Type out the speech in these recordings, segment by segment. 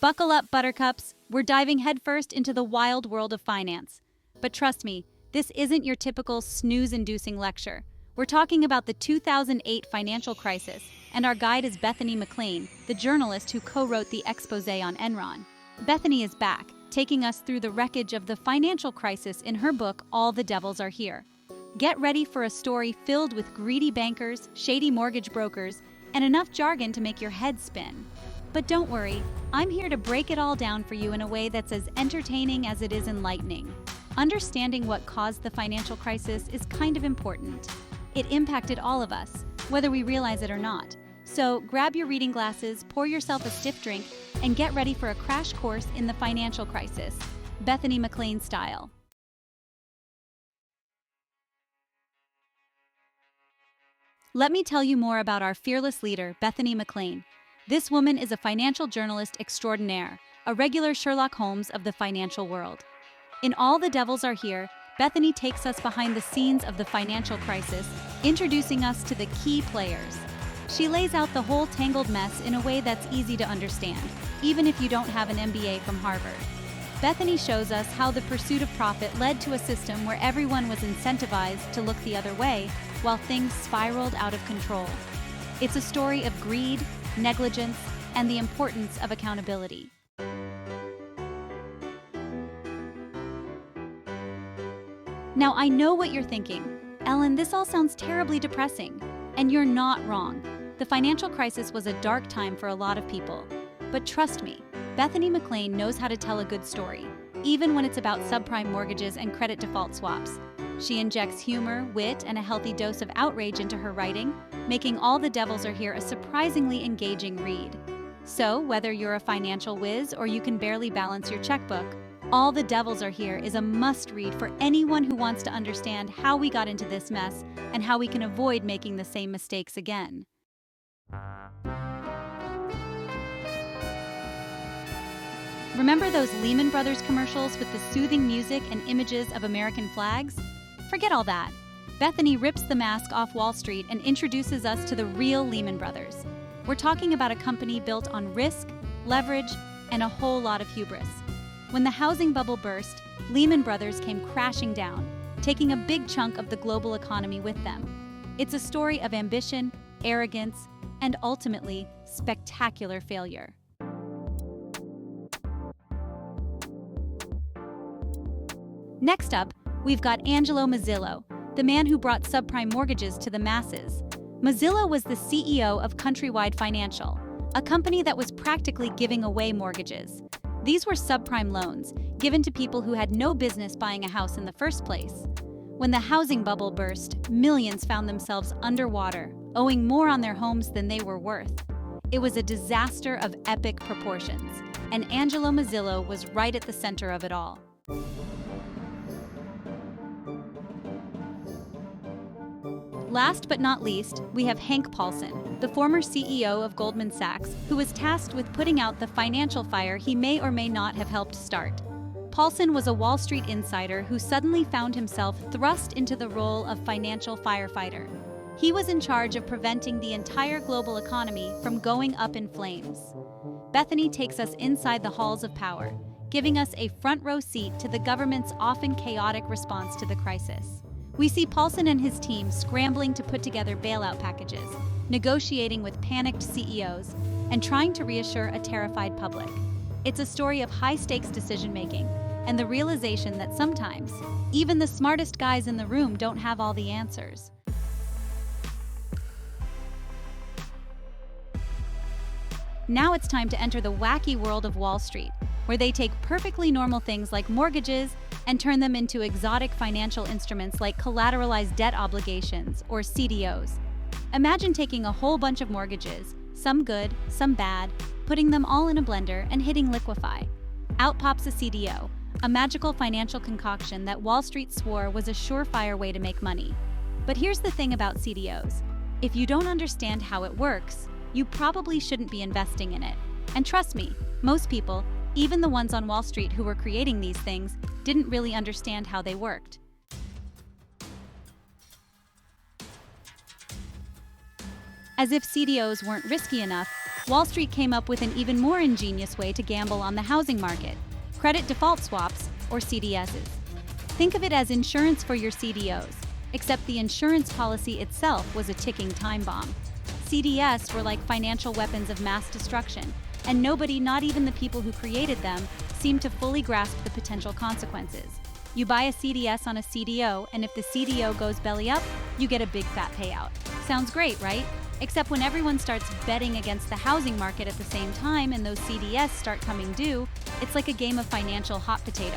Buckle up, buttercups. We're diving headfirst into the wild world of finance. But trust me, this isn't your typical snooze-inducing lecture. We're talking about the 2008 financial crisis, and our guide is Bethany Mclean, the journalist who co-wrote the exposé on Enron. Bethany is back, taking us through the wreckage of the financial crisis in her book, All the Devils Are Here. Get ready for a story filled with greedy bankers, shady mortgage brokers, and enough jargon to make your head spin. But don't worry, I'm here to break it all down for you in a way that's as entertaining as it is enlightening. Understanding what caused the financial crisis is kind of important. It impacted all of us, whether we realize it or not. So grab your reading glasses, pour yourself a stiff drink, and get ready for a crash course in the financial crisis, Bethany Mclean style. Let me tell you more about our fearless leader, Bethany Mclean. This woman is a financial journalist extraordinaire, a regular Sherlock Holmes of the financial world. In All the Devils Are Here, Bethany takes us behind the scenes of the financial crisis, introducing us to the key players. She lays out the whole tangled mess in a way that's easy to understand, even if you don't have an MBA from Harvard. Bethany shows us how the pursuit of profit led to a system where everyone was incentivized to look the other way, while things spiraled out of control. It's a story of greed, negligence, and the importance of accountability. Now, I know what you're thinking. Ellen, this all sounds terribly depressing. And you're not wrong. The financial crisis was a dark time for a lot of people. But trust me, Bethany Mclean knows how to tell a good story, even when it's about subprime mortgages and credit default swaps. She injects humor, wit, and a healthy dose of outrage into her writing, making All the Devils Are Here a surprisingly engaging read. So, whether you're a financial whiz or you can barely balance your checkbook, All the Devils Are Here is a must-read for anyone who wants to understand how we got into this mess and how we can avoid making the same mistakes again. Remember those Lehman Brothers commercials with the soothing music and images of American flags? Forget all that. Bethany rips the mask off Wall Street and introduces us to the real Lehman Brothers. We're talking about a company built on risk, leverage, and a whole lot of hubris. When the housing bubble burst, Lehman Brothers came crashing down, taking a big chunk of the global economy with them. It's a story of ambition, arrogance, and ultimately, spectacular failure. Next up, we've got Angelo Mozillo, the man who brought subprime mortgages to the masses. Mozillo was the CEO of Countrywide Financial, a company that was practically giving away mortgages. These were subprime loans, given to people who had no business buying a house in the first place. When the housing bubble burst, millions found themselves underwater, owing more on their homes than they were worth. It was a disaster of epic proportions, and Angelo Mozillo was right at the center of it all. Last but not least, we have Hank Paulson, the former CEO of Goldman Sachs, who was tasked with putting out the financial fire he may or may not have helped start. Paulson was a Wall Street insider who suddenly found himself thrust into the role of financial firefighter. He was in charge of preventing the entire global economy from going up in flames. Bethany takes us inside the halls of power, giving us a front-row seat to the government's often chaotic response to the crisis. We see Paulson and his team scrambling to put together bailout packages, negotiating with panicked CEOs, and trying to reassure a terrified public. It's a story of high-stakes decision-making and the realization that sometimes, even the smartest guys in the room don't have all the answers. Now it's time to enter the wacky world of Wall Street, where they take perfectly normal things like mortgages and turn them into exotic financial instruments like collateralized debt obligations, or CDOs. Imagine taking a whole bunch of mortgages, some good, some bad, putting them all in a blender and hitting liquefy. Out pops a CDO, a magical financial concoction that Wall Street swore was a surefire way to make money. But here's the thing about CDOs. If you don't understand how it works, you probably shouldn't be investing in it. And trust me, most people, even the ones on Wall Street who were creating these things, didn't really understand how they worked. As if CDOs weren't risky enough, Wall Street came up with an even more ingenious way to gamble on the housing market: credit default swaps, or CDSs. Think of it as insurance for your CDOs, except the insurance policy itself was a ticking time bomb. CDS were like financial weapons of mass destruction, and nobody, not even the people who created them, seemed to fully grasp the potential consequences. You buy a CDS on a CDO, and if the CDO goes belly up, you get a big fat payout. Sounds great, right? Except when everyone starts betting against the housing market at the same time and those CDS start coming due, it's like a game of financial hot potato.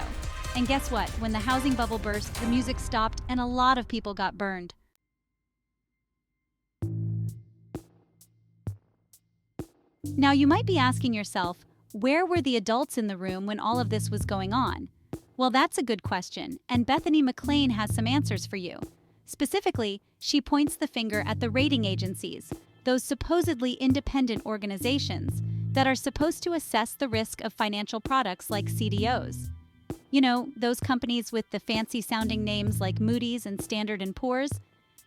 And guess what? When the housing bubble burst, the music stopped and a lot of people got burned. Now you might be asking yourself, where were the adults in the room when all of this was going on? Well, that's a good question, and Bethany Mclean has some answers for you. Specifically, she points the finger at the rating agencies, those supposedly independent organizations that are supposed to assess the risk of financial products like CDOs. You know, those companies with the fancy-sounding names like Moody's and Standard & Poor's?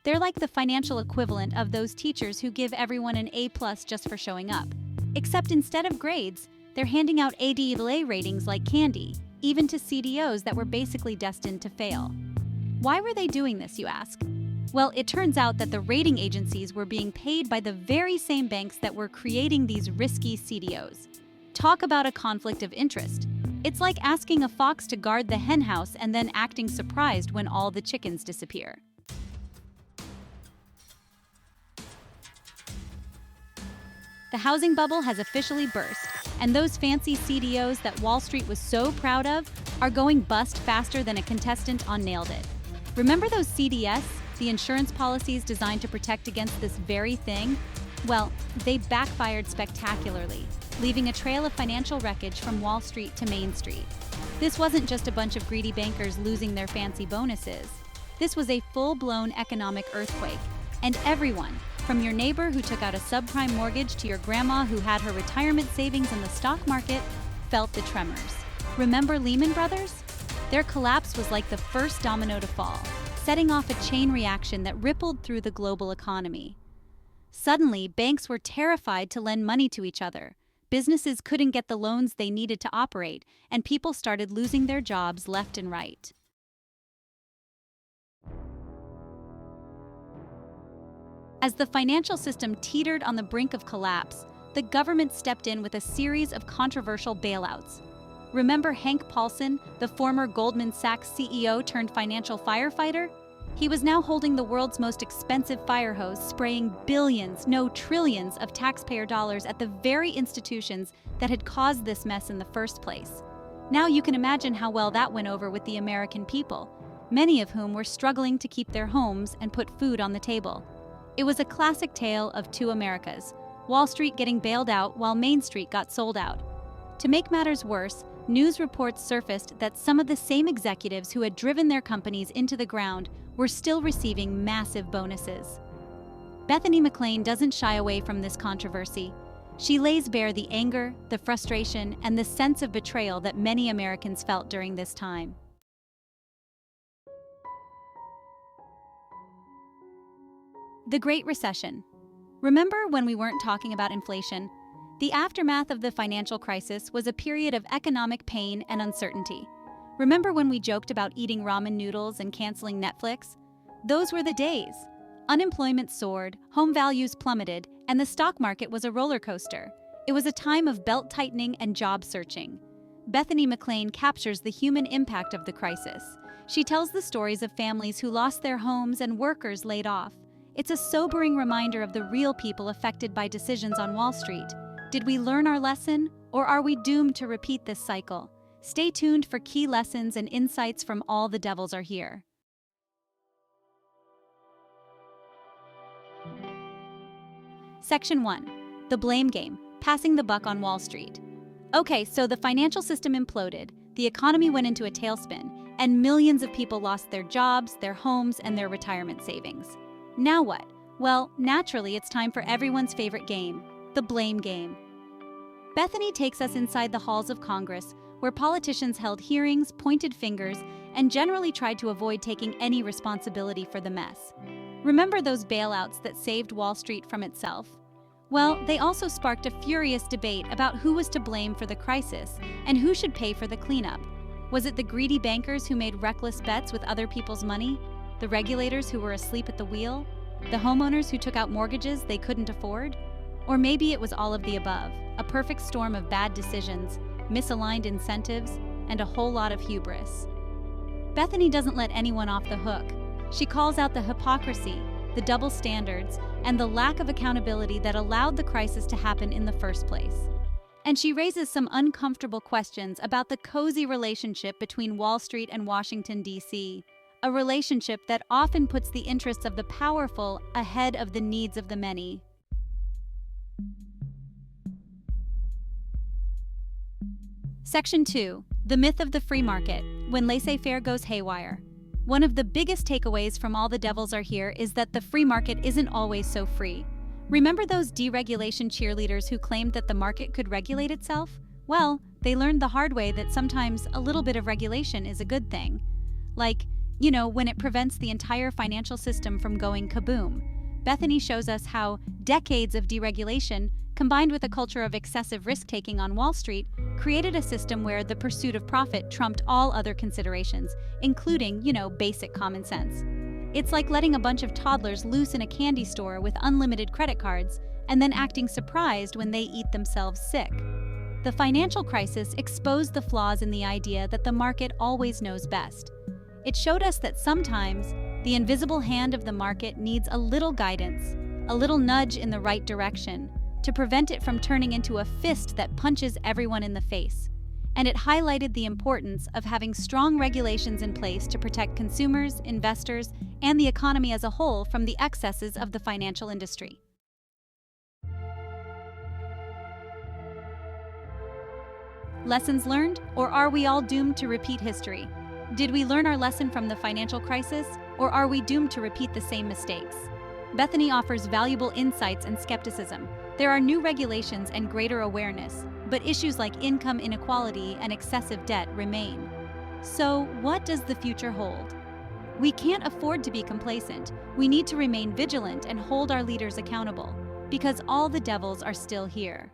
They're like the financial equivalent of those teachers who give everyone an A+ just for showing up. Except instead of grades, they're handing out A ratings like candy, even to CDOs that were basically destined to fail. Why were they doing this, you ask? Well, it turns out that the rating agencies were being paid by the very same banks that were creating these risky CDOs. Talk about a conflict of interest. It's like asking a fox to guard the henhouse and then acting surprised when all the chickens disappear. The housing bubble has officially burst, and those fancy CDOs that Wall Street was so proud of are going bust faster than a contestant on Nailed It. Remember those CDS, the insurance policies designed to protect against this very thing? Well, they backfired spectacularly, leaving a trail of financial wreckage from Wall Street to Main Street. This wasn't just a bunch of greedy bankers losing their fancy bonuses. This was a full-blown economic earthquake, and everyone, from your neighbor who took out a subprime mortgage to your grandma who had her retirement savings in the stock market, felt the tremors. Remember Lehman Brothers? Their collapse was like the first domino to fall, setting off a chain reaction that rippled through the global economy. Suddenly, banks were terrified to lend money to each other. Businesses couldn't get the loans they needed to operate, and people started losing their jobs left and right. As the financial system teetered on the brink of collapse, the government stepped in with a series of controversial bailouts. Remember Hank Paulson, the former Goldman Sachs CEO turned financial firefighter? He was now holding the world's most expensive fire hose, spraying billions, no trillions, of taxpayer dollars at the very institutions that had caused this mess in the first place. Now you can imagine how well that went over with the American people, many of whom were struggling to keep their homes and put food on the table. It was a classic tale of two Americas, Wall Street getting bailed out while Main Street got sold out. To make matters worse, news reports surfaced that some of the same executives who had driven their companies into the ground were still receiving massive bonuses. Bethany Mclean doesn't shy away from this controversy. She lays bare the anger, the frustration, and the sense of betrayal that many Americans felt during this time. The Great Recession. Remember when we weren't talking about inflation? The aftermath of the financial crisis was a period of economic pain and uncertainty. Remember when we joked about eating ramen noodles and canceling Netflix? Those were the days. Unemployment soared, home values plummeted, and the stock market was a roller coaster. It was a time of belt-tightening and job searching. Bethany Mclean captures the human impact of the crisis. She tells the stories of families who lost their homes and workers laid off. It's a sobering reminder of the real people affected by decisions on Wall Street. Did we learn our lesson, or are we doomed to repeat this cycle? Stay tuned for key lessons and insights from All the Devils Are Here. Section 1. The Blame Game, Passing the Buck on Wall Street. Okay, so the financial system imploded, the economy went into a tailspin, and millions of people lost their jobs, their homes, and their retirement savings. Now what? Well, naturally, it's time for everyone's favorite game, the blame game. Bethany takes us inside the halls of Congress, where politicians held hearings, pointed fingers, and generally tried to avoid taking any responsibility for the mess. Remember those bailouts that saved Wall Street from itself? Well, they also sparked a furious debate about who was to blame for the crisis and who should pay for the cleanup. Was it the greedy bankers who made reckless bets with other people's money? The regulators who were asleep at the wheel? The homeowners who took out mortgages they couldn't afford? Or maybe it was all of the above, a perfect storm of bad decisions, misaligned incentives, and a whole lot of hubris. Bethany doesn't let anyone off the hook. She calls out the hypocrisy, the double standards, and the lack of accountability that allowed the crisis to happen in the first place. And she raises some uncomfortable questions about the cozy relationship between Wall Street and Washington, D.C., a relationship that often puts the interests of the powerful ahead of the needs of the many. Section 2. The myth of the free market, when laissez-faire goes haywire. One of the biggest takeaways from All the Devils Are Here is that the free market isn't always so free. Remember those deregulation cheerleaders who claimed that the market could regulate itself? Well, they learned the hard way that sometimes a little bit of regulation is a good thing. Like, when it prevents the entire financial system from going kaboom. Bethany shows us how decades of deregulation, combined with a culture of excessive risk-taking on Wall Street, created a system where the pursuit of profit trumped all other considerations, including, basic common sense. It's like letting a bunch of toddlers loose in a candy store with unlimited credit cards and then acting surprised when they eat themselves sick. The financial crisis exposed the flaws in the idea that the market always knows best. It showed us that sometimes the invisible hand of the market needs a little guidance, a little nudge in the right direction, to prevent it from turning into a fist that punches everyone in the face. And it highlighted the importance of having strong regulations in place to protect consumers, investors, and the economy as a whole from the excesses of the financial industry. Lessons learned, or are we all doomed to repeat history? Did we learn our lesson from the financial crisis, or are we doomed to repeat the same mistakes? Bethany offers valuable insights and skepticism. There are new regulations and greater awareness, but issues like income inequality and excessive debt remain. So, what does the future hold? We can't afford to be complacent. We need to remain vigilant and hold our leaders accountable, because all the devils are still here.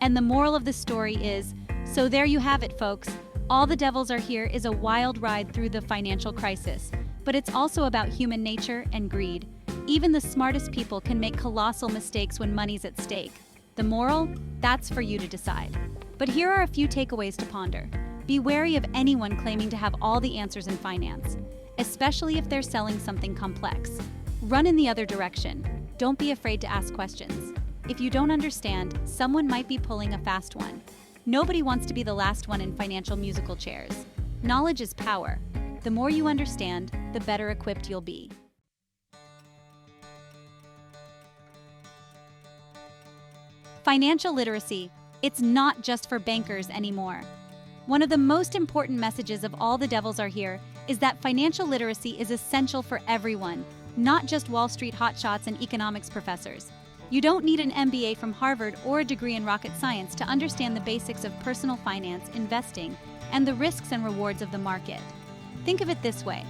And the moral of the story is, so there you have it, folks. All the Devils Are Here is a wild ride through the financial crisis, but it's also about human nature and greed. Even the smartest people can make colossal mistakes when money's at stake. The moral? That's for you to decide. But here are a few takeaways to ponder. Be wary of anyone claiming to have all the answers in finance, especially if they're selling something complex. Run in the other direction. Don't be afraid to ask questions. If you don't understand, someone might be pulling a fast one. Nobody wants to be the last one in financial musical chairs. Knowledge is power. The more you understand, the better equipped you'll be. Financial literacy. It's not just for bankers anymore. One of the most important messages of All the Devils Are Here is that financial literacy is essential for everyone, not just Wall Street hotshots and economics professors. You don't need an MBA from Harvard or a degree in rocket science to understand the basics of personal finance, investing, and the risks and rewards of the market. Think of it this way.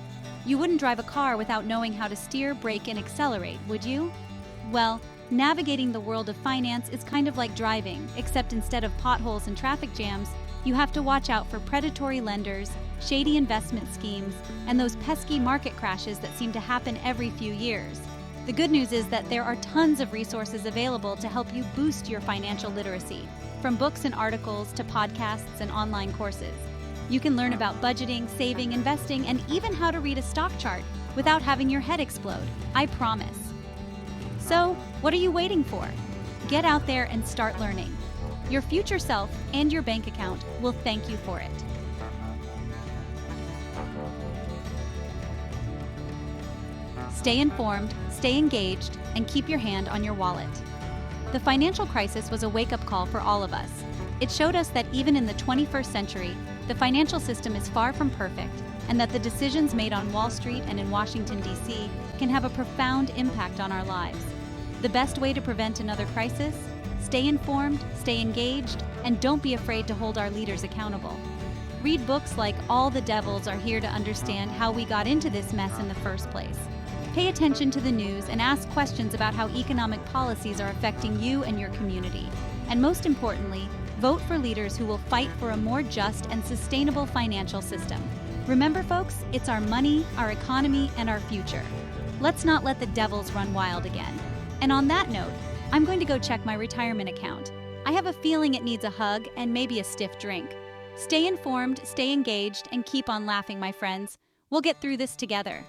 You wouldn't drive a car without knowing how to steer, brake, and accelerate, would you? Well, navigating the world of finance is kind of like driving, except instead of potholes and traffic jams, you have to watch out for predatory lenders, shady investment schemes, and those pesky market crashes that seem to happen every few years. The good news is that there are tons of resources available to help you boost your financial literacy, from books and articles to podcasts and online courses. You can learn about budgeting, saving, investing, and even how to read a stock chart without having your head explode, I promise. So, what are you waiting for? Get out there and start learning. Your future self and your bank account will thank you for it. Stay informed, stay engaged, and keep your hand on your wallet. The financial crisis was a wake-up call for all of us. It showed us that even in the 21st century, the financial system is far from perfect, and that the decisions made on Wall Street and in Washington, D.C. can have a profound impact on our lives. The best way to prevent another crisis? Stay informed, stay engaged, and don't be afraid to hold our leaders accountable. Read books like All the Devils Are Here to understand how we got into this mess in the first place. Pay attention to the news and ask questions about how economic policies are affecting you and your community. And most importantly, vote for leaders who will fight for a more just and sustainable financial system. Remember, folks, it's our money, our economy, and our future. Let's not let the devils run wild again. And on that note, I'm going to go check my retirement account. I have a feeling it needs a hug and maybe a stiff drink. Stay informed, stay engaged, and keep on laughing, my friends. We'll get through this together.